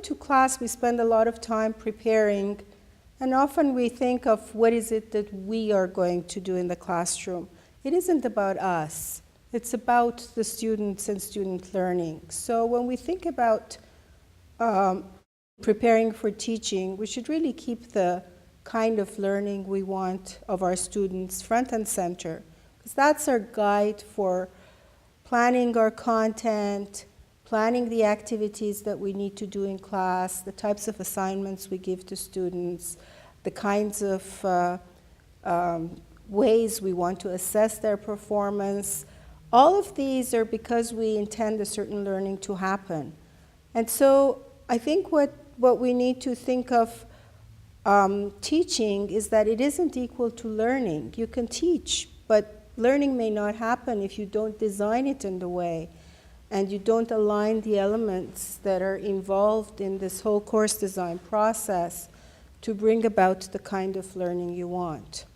to class, we spend a lot of time preparing, and often we think of what is it that we are going to do in the classroom. It isn't about us. It's about the students and student learning. So when we think about preparing for teaching, we should really keep the kind of learning we want of our students front and center, because that's our guide for planning our content, planning the activities that we need to do in class, the types of assignments we give to students, the kinds of ways we want to assess their performance. All of these are because we intend a certain learning to happen. And so I think what we need to think of teaching is that it isn't equal to learning. You can teach, but learning may not happen if you don't design it in the way and you don't align the elements that are involved in this whole course design process to bring about the kind of learning you want.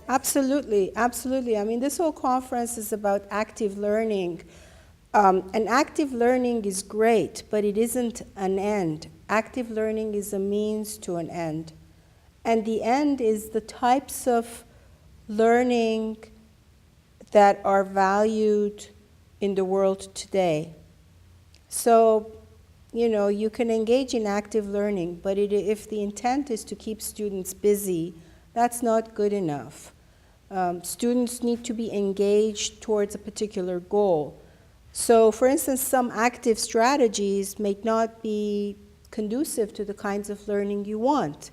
Absolutely, absolutely. I mean, this whole conference is about active learning. And active learning is great, but it isn't an end. Active learning is a means to an end. And the end is the types of learning that are valued in the world today. So, you know, you can engage in active learning, but if the intent is to keep students busy, that's not good enough. Students need to be engaged towards a particular goal. So, for instance, some active strategies may not be conducive to the kinds of learning you want.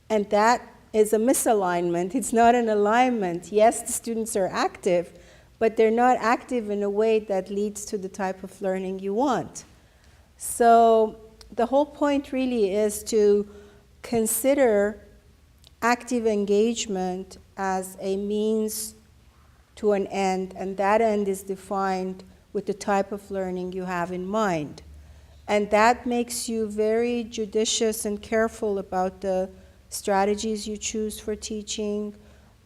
And that is a misalignment. It's not an alignment. Yes, the students are active, but they're not active in a way that leads to the type of learning you want. So the whole point really is to consider active engagement as a means to an end, and that end is defined with the type of learning you have in mind. And that makes you very judicious and careful about the strategies you choose for teaching,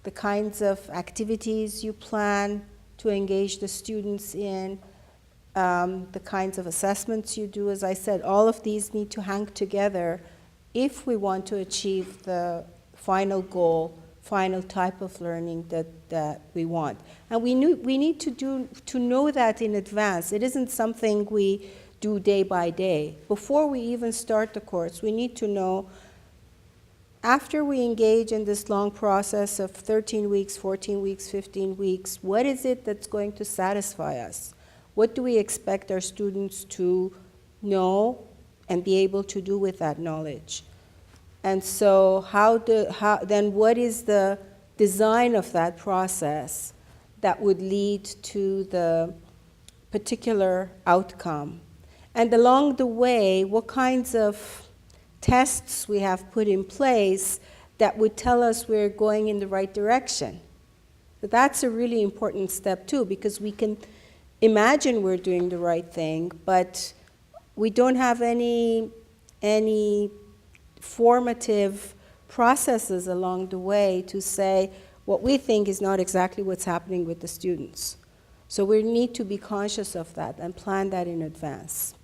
the kinds of activities you plan to engage the students in, the kinds of assessments you do. As I said, all of these need to hang together if we want to achieve the final goal, final type of learning that we want. And we need to know that in advance. It isn't something we do day by day. Before we even start the course, we need to know, after we engage in this long process of 13 weeks, 14 weeks, 15 weeks, what is it that's going to satisfy us? What do we expect our students to know and be able to do with that knowledge? And so then what is the design of that process that would lead to the particular outcome? And along the way, what kinds of tests we have put in place that would tell us we're going in the right direction? But that's a really important step too, because we can imagine we're doing the right thing, but we don't have any formative processes along the way to say what we think is not exactly what's happening with the students. So we need to be conscious of that and plan that in advance.